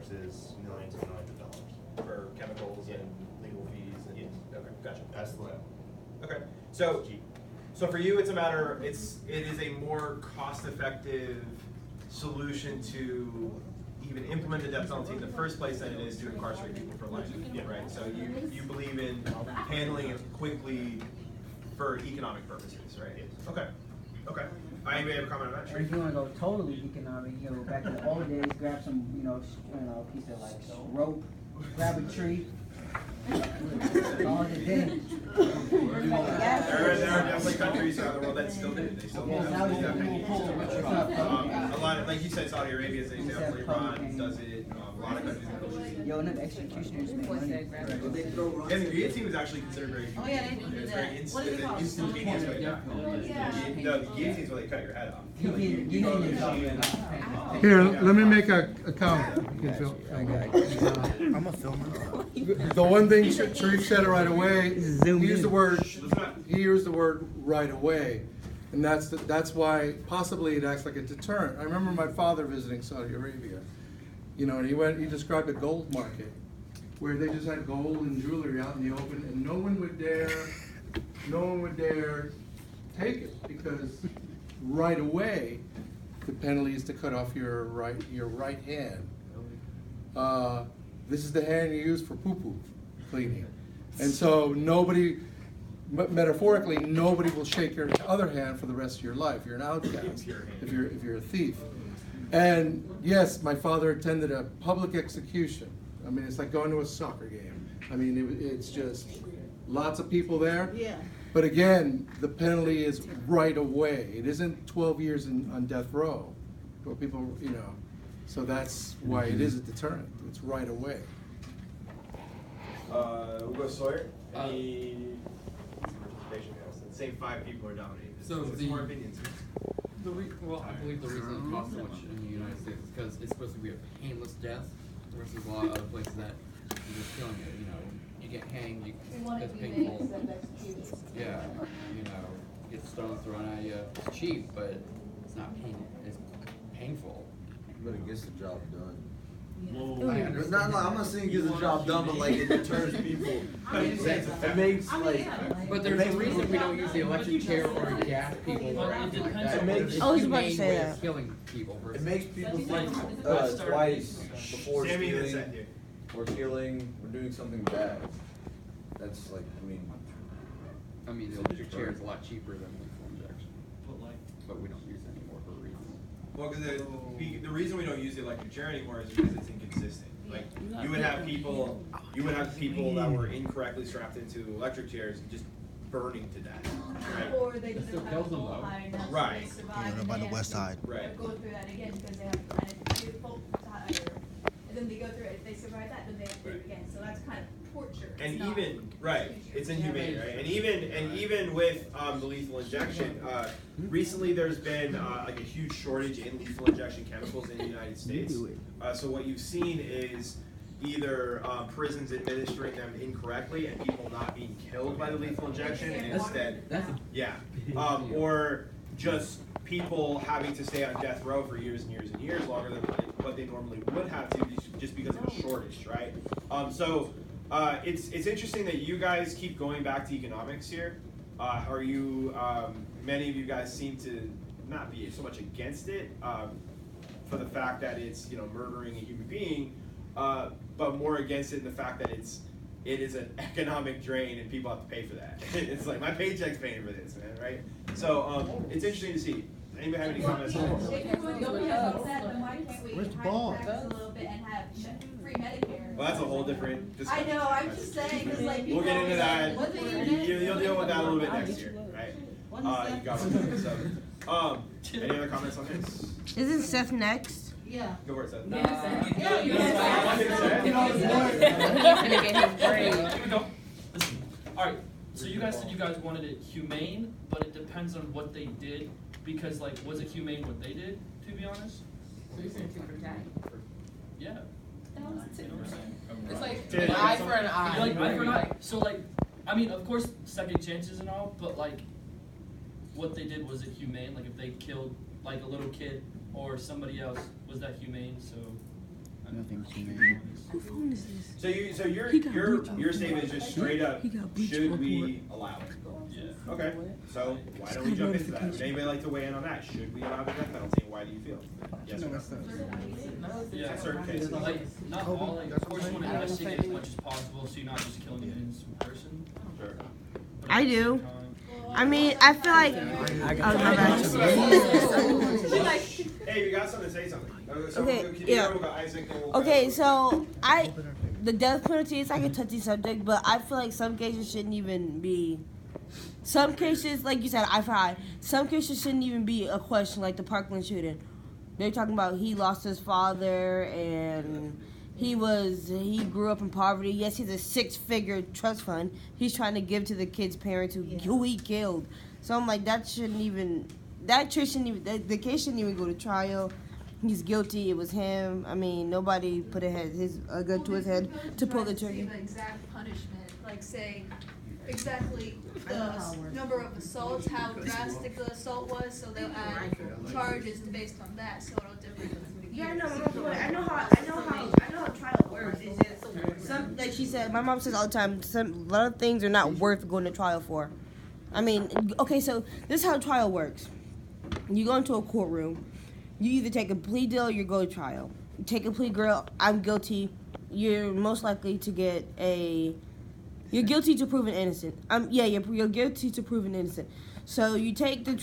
versus millions and millions of dollars for chemicals and legal fees. And, okay, gotcha. That's the level. Okay, so for you, it's a matter. It is a more cost-effective solution to even implement the death penalty in the first place than it is to incarcerate people for life. Yeah, right. So you believe in handling it quickly for economic purposes, right? Yes. Okay. Okay. Anybody have a comment on that? Or if you want to go totally economic, back in the old days, grab some, piece of like rope, grab a tree. All the day. There are definitely countries around the world that still do. They still do. A lot of, like you said, Saudi Arabia is an example. Iran does it. A lot of countries do it. Yo, enough executioners make money. And the guillotine was actually considered very. Oh yeah, they do It's that. very What is it called? instantaneous way down. No, the guillotine is where they cut your head off. Here, let me make a comment. You can film. I'm a filmer. The one thing Sharif said right away, he used the word right away. And that's why possibly it acts like a deterrent. I remember my father visiting Saudi Arabia, and he described a gold market where they just had gold and jewelry out in the open, and no one would dare take it, because right away the penalty is to cut off your right hand. This is the hand you use for poo-poo cleaning. And so metaphorically, nobody will shake your other hand for the rest of your life. You're an outcast if you're a thief. And yes, my father attended a public execution. I mean, it's like going to a soccer game. I mean, it's just lots of people there. Yeah. But again, the penalty is right away. It isn't 12 years on death row, where people, so that's why it is a deterrent. It's right away. We'll go Sawyer. Any participation? The same 5 people are dominated. So it's more opinions. I believe the reason it costs so much in the United States is because it's supposed to be a painless death versus a lot of other places that you're just killing it. You get hanged, it's painful. Yeah, get stones thrown at you. It's cheap, but it's not it's painful. But it gets the job done. It's I'm not saying it gets the job done, but like it deters people. It makes But there's a reason we don't use the electric chair or gas people or anything like that. It's I was a about to humane say way that. of killing people. It makes people think twice before Sammy that stealing said here. or killing or doing something bad. That's like, The electric chair is a lot cheaper than lethal injection. But we don't use it anymore for a reason. Well, because the reason we don't use the electric chair anymore is because it's inconsistent. Like you would have people that were incorrectly strapped into electric chairs just burning to death, right? Or they just still have kills a them, full though. high enough Right. to survive. Yeah, by the west side. Right. Go through that again because they have kind of full tire, and then they go through it. If they survive that, then they have to do it again. So that's kind of torture. And It's not even right, it's inhumane, right? And even with the lethal injection, recently there's been like a huge shortage in lethal injection chemicals in the United States. So what you've seen is either prisons administering them incorrectly and people not being killed by the lethal injection, and instead, or just people having to stay on death row for years and years and years longer than what they normally would have to, just because of a shortage, right? It's interesting that you guys keep going back to economics here. Many of you guys seem to not be so much against it for the fact that it's murdering a human being, but more against it in the fact that it is an economic drain and people have to pay for that. It's like my paycheck's paying for this, man, right? So it's interesting to see. Anybody have any comments? If nobody has upset, then why can't we Where's the hide ball? the taxes a little bit and have free Medicare? Well, that's a whole different I discussion. know. I'm just saying because like people We'll get into that. What's it You'll deal with that a little bit next year, right? You got it. So, any other comments on this? Isn't Seth next? Yeah. Go for it, Seth. Listen, alright, so you guys said you guys wanted it humane, but it depends on what they did, because like, was it humane what they did, to be honest? So you're saying 200K? Yeah. You know what I'm saying? It's like Yeah. an eye for an eye. Like, eye for an eye. So like, I mean, of course, second chances and all, but like, what they did, was it humane? Like if they killed like a little kid or somebody else, was that humane? So, Nothing's humane. Who phone is this? So your He got bleach on your the statement is just straight up, He got bleach should on we board. allow it? Yeah. Okay, so why don't we jump into that? Would anybody like to weigh in on that? Should we allow the death penalty, and why do you feel? Yes or no? Yeah, Certain cases. Like, not all, like, of course you want to investigate as much as possible, so you're not just killing an innocent person. Sure. But I at the do. same time- I mean, I feel like. Hey, you got something to say something. So Okay, can you yeah. go about Isaac and we'll Okay, go- so the death penalty is like a touchy subject, but I feel like some cases shouldn't even be. Some cases, like you said, eye for eye. Some cases shouldn't even be a question, like the Parkland shooting. They're talking about he lost his father and he grew up in poverty. Yes, he's a 6-figure trust fund. He's trying to give to the kid's parents who he killed. So I'm like, that case shouldn't even, the case shouldn't even go to trial. He's guilty. It was him. I mean, nobody put a gun to his head to pull the trigger. The exact punishment, like say exactly the number of assaults, how drastic the assault was, so they'll add charges based on that, so it'll differ. Yeah, I know how trial works. It's just some, like she said, my mom says all the time, a lot of things are not worth going to trial for. I mean, okay, so this is how trial works. You go into a courtroom, you either take a plea deal or you go to trial. You take a plea, girl, I'm guilty. You're most likely to get you're guilty to proven innocent. You're guilty to proven innocent. So you take a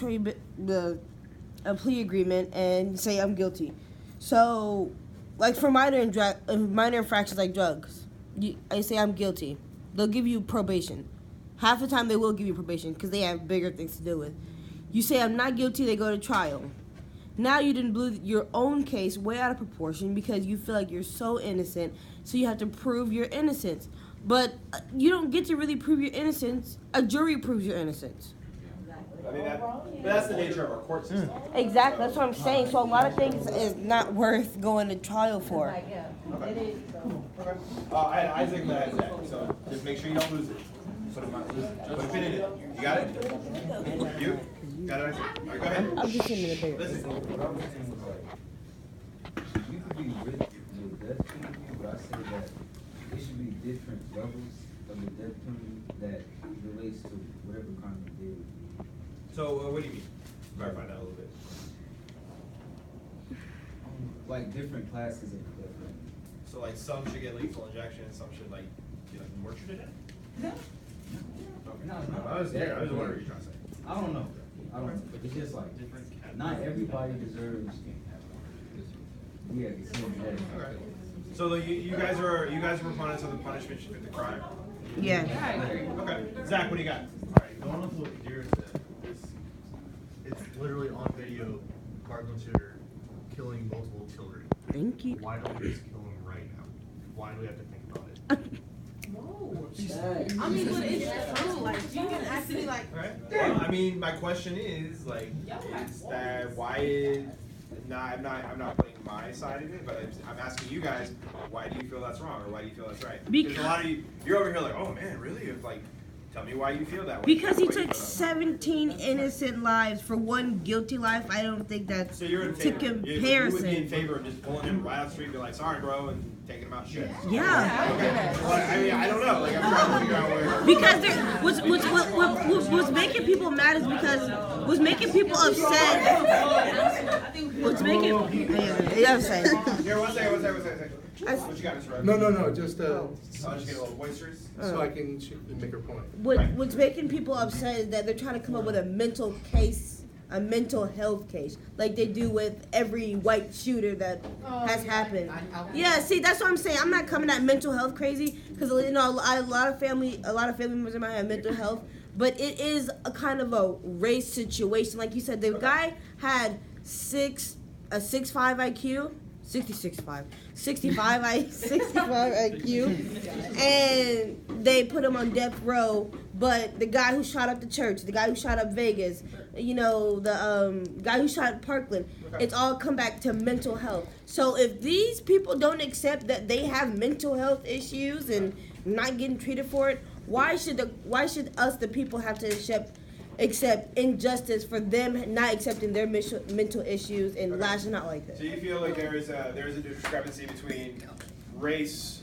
plea agreement and say I'm guilty. So, like for minor infractions like drugs, I say I'm guilty. They'll give you probation. Half the time they will give you probation because they have bigger things to deal with. You say I'm not guilty, they go to trial. Now you didn't blew your own case way out of proportion because you feel like you're so innocent, so you have to prove your innocence. But you don't get to really prove your innocence. A jury proves your innocence. I mean, that's the nature of our court system. Exactly, that's what I'm saying. So a lot of things is not worth going to trial for. Okay. Isaac that, so just make sure you don't lose it. Put a pin in it. You got it? You? Got it, Isaac? All right, go ahead. I'm just sitting in the bed. Listen. You could be with the death penalty, but I say that it should be different levels of the death penalty that relates to whatever crime you did. So, what do you mean? Clarify that a little bit. Like different classes of the death penalty. So, like, some should get lethal injection, and some should, like, get tortured to death? No. Okay. No, I was wondering what you're trying to say. I don't know. It's just like, not everybody deserves, the same death. Okay. So you guys are proponents of the punishment should fit the crime? Yeah. Okay. Zach, what do you got? Alright, going off of what Deer said, it's literally on video, Parkland shooter killing multiple children. Thank you. Why don't we just kill him right now? Why do we have to think about it? I mean, but it's true. Like, you can actually, like, Alright. Well, I mean, my question is, like, is that why is I'm not putting my side in it, but I'm asking you guys, why do you feel that's wrong, or why do you feel that's right? Because a lot of you're over here like, oh man, really? It's like, tell me why you feel that way. Because he Why do you took feel that 17 innocent lives for one guilty life. I don't think that's way? So you're in to favor. You would be in comparison. favor of just pulling him right out the street, and be like, sorry, bro, and taking him out shit. Yeah. Okay. Well, I mean, I don't know. Like, I'm trying to figure out where. Because what's making people mad is because what's making people upset. What's making yeah, I'm saying. Here, one second. What you got, Mr. Rugg? No, just I'll just get a little boisterous. so I can make her point. What's making people upset is that they're trying to come up with a mental case, a mental health case, like they do with every white shooter that has happened. Yeah, see, that's what I'm saying. I'm not coming at mental health crazy because a lot of family members of mine have mental health, but it is a kind of a race situation. Like you said, the guy had a 6'5" IQ. 65 IQ, and they put him on death row. But the guy who shot up the church, the guy who shot up Vegas, the guy who shot Parkland, it's all come back to mental health. So if these people don't accept that they have mental health issues and not getting treated for it, why should us the people have to accept injustice for them not accepting their mental issues and lashing out like So this. you feel like there's a discrepancy between race,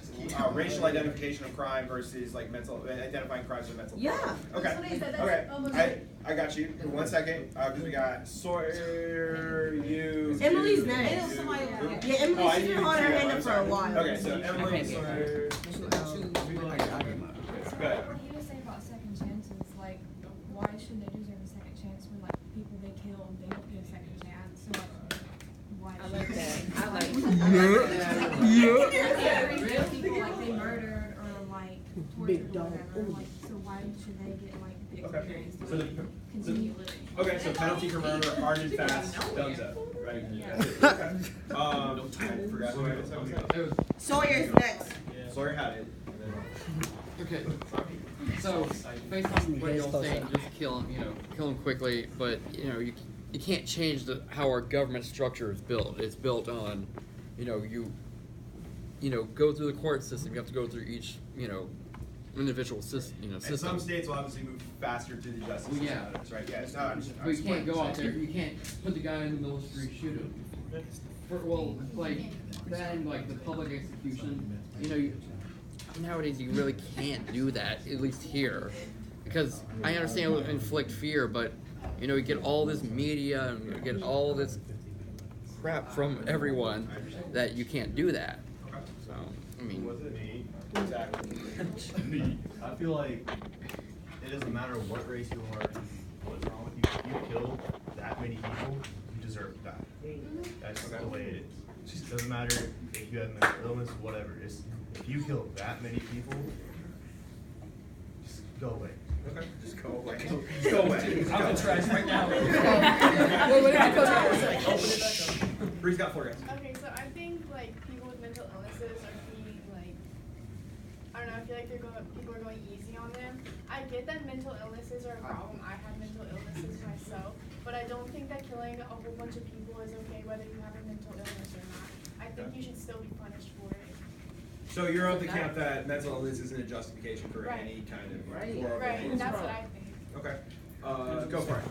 racial identification of crime versus like identifying crimes with mental. Yeah. Okay. That's what he said, that's Okay. almost I got you. 1 second, because we got Sawyer, you. Emily's you, next. you, And somebody you. else. Yeah, Emily, Oh, I she's need been to on her cue, hand I'm up for sorry. a while. Okay, so Emily, Sawyer. Good. What he was saying about second chances, like, why should they deserve a second chance when, like, people they kill, they don't get a second chance? So, like, why I should like that. they? I like Real people, like, they murdered or, like, tortured or whatever, like, so why should they get, like, the Okay. experience to So like, continue living? Okay, so penalty for murder, hard and fast, thumbs up, right? Yeah. Okay. I forgot what I was saying. Sawyer's next. Sawyer had it. Okay. So based on what you're saying, just kill him quickly. But you can't change how our government structure is built. It's built on, you go through the court system. You have to go through each individual system. And some states will obviously move faster through the justice system than others, right? Yeah, no, But you can't go out there. You can't put the guy in the middle of the street, shoot him. That and like the public execution. Nowadays you really can't do that. At least here, because I understand it would inflict fear, but you get all this media and you get all this crap from everyone that you can't do that. So I mean. Was it me? Exactly. I feel like it doesn't matter what race you are, what's wrong with you. If you kill that many people, you deserve to die. That's the way it is. It just doesn't matter if you have mental illness, whatever. If you kill that many people, just go away. Okay. Just go away. Just go away. I'm in trash right now. Bree's got 4 guys. Okay, so I think like people with mental illnesses are being like, I don't know, I feel like people are going easy on them. I get that mental illnesses are a problem. I have mental illnesses myself, but I don't think that killing a whole bunch of people is okay whether you have a mental illness or not. I think you should still be punished for it. So you're of the camp that mental illness isn't a justification for Right. any kind of Right, horrible. right, that's what I think. Okay. Go for it.